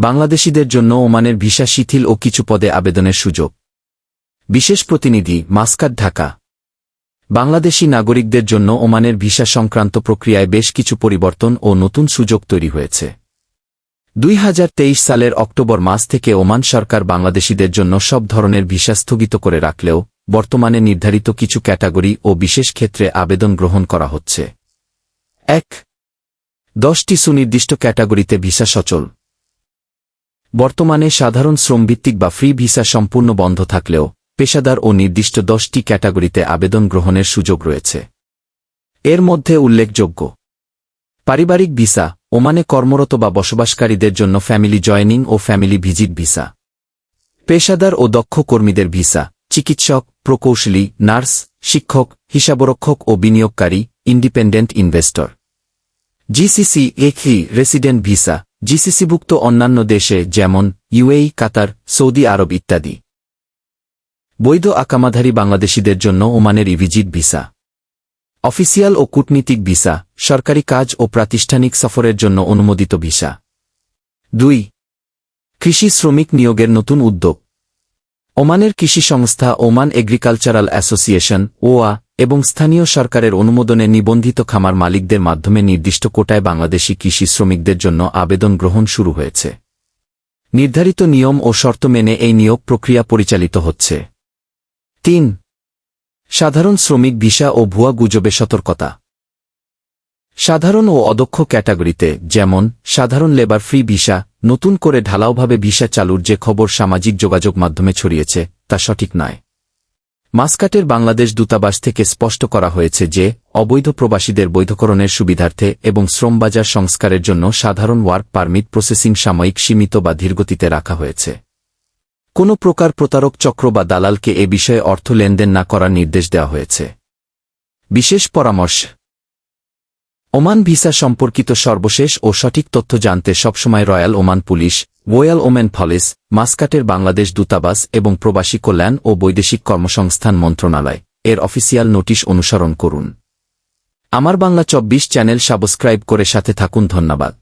বাংলাদেশিদের জন্য ওমানের ভিসা শিথিল ও কিছু পদে আবেদনের সুযোগ। বিশেষ প্রতিনিধি, মাসকাট, ঢাকা। বাংলাদেশি নাগরিকদের জন্য ওমানের ভিসা সংক্রান্ত প্রক্রিয়ায় বেশ কিছু পরিবর্তন ও নতুন সুযোগ তৈরি হয়েছে। 2023 সালের অক্টোবর মাস থেকে ওমান সরকার বাংলাদেশিদের জন্য সব ধরনের ভিসা স্থগিত করে রাখলেও বর্তমানে নির্ধারিত কিছু ক্যাটাগরি ও বিশেষ ক্ষেত্রে আবেদন গ্রহণ করা হচ্ছে। 1. 10টি সুনির্দিষ্ট ক্যাটাগরিতে ভিসা সচল। বর্তমানে সাধারণ শ্রমভিত্তিক বা ফ্রি ভিসা সম্পূর্ণ বন্ধ থাকলেও পেশাদার ও নির্দিষ্ট 10টি ক্যাটাগরিতে আবেদন গ্রহণের সুযোগ রয়েছে। এর মধ্যে উল্লেখযোগ্য: পারিবারিক ভিসা, ওমানে কর্মরত বা বসবাসকারীদের জন্য ফ্যামিলি জয়েনিং ও ফ্যামিলি ভিজিট ভিসা। পেশাদার ও দক্ষ কর্মীদের ভিসা, চিকিৎসক, প্রকৌশলী, নার্স, শিক্ষক, হিসাবরক্ষক ও বিনিয়োগকারী, ইন্ডিপেন্ডেন্ট ইনভেস্টর। জিসিসি এ রেসিডেন্ট ভিসা, জিসিসিভুক্ত অন্যান্য দেশে যেমন ইউএই, কাতার, সৌদি আরব ইত্যাদি। বৈধ আকামাধারী বাংলাদেশিদের জন্য ওমানের ভিজিট ভিসা। অফিসিয়াল ও কূটনীতিক ভিসা, সরকারি কাজ ও প্রাতিষ্ঠানিক সফরের জন্য অনুমোদিত ভিসা। 2. কৃষি শ্রমিক নিয়োগের নতুন উদ্যোগ। ওমানের কৃষি সংস্থা ওমান এগ্রিকালচারাল অ্যাসোসিয়েশন ওয়া এবং স্থানীয় সরকারের অনুমোদনে নিবন্ধিত খামার মালিকদের মাধ্যমে নির্দিষ্ট কোটায় বাংলাদেশি কৃষি শ্রমিকদের জন্য আবেদন গ্রহণ শুরু হয়েছে। নির্ধারিত নিয়ম ও শর্ত মেনে এই নিয়োগ প্রক্রিয়া পরিচালিত হচ্ছে। 3. সাধারণ শ্রমিক ভিসা ও ভুয়া গুজবে সতর্কতা। সাধারণ ও অদক্ষ ক্যাটাগরিতে যেমন সাধারণ লেবার ফ্রি ভিসা নতুন করে ঢালাওভাবে ভিসা চালুর যে খবর সামাজিক যোগাযোগ মাধ্যমে ছড়িয়েছে তা সঠিক নয়। মাসকাটের বাংলাদেশ দূতাবাস থেকে স্পষ্ট করা হয়েছে যে অবৈধ প্রবাসীদের বৈধকরণের সুবিধার্থে এবং শ্রমবাজার সংস্কারের জন্য সাধারণ ওয়ার্ক পারমিট প্রসেসিং সাময়িক সীমিত বা ধীরগতিতে রাখা হয়েছে। কোনো প্রকার প্রতারক চক্র বা দালালকে এ বিষয়ে অর্থ লেনদেন না করার নির্দেশ দেওয়া হয়েছে। বিশেষ পরামর্শ: ওমান ভিসা সম্পর্কিত সর্বশেষ ও সঠিক তথ্য জানতে সবসময় royal Oman police, royal Oman police, মাসকাটের বাংলাদেশ দূতাবাস এবং প্রবাসী কল্যাণ ও বৈদেশিক কর্মসংস্থান মন্ত্রণালয় এর অফিসিয়াল নোটিশ অনুসরণ করুন। আমার বাংলা 24 চ্যানেল সাবস্ক্রাইব করে সাথে থাকুন। ধন্যবাদ।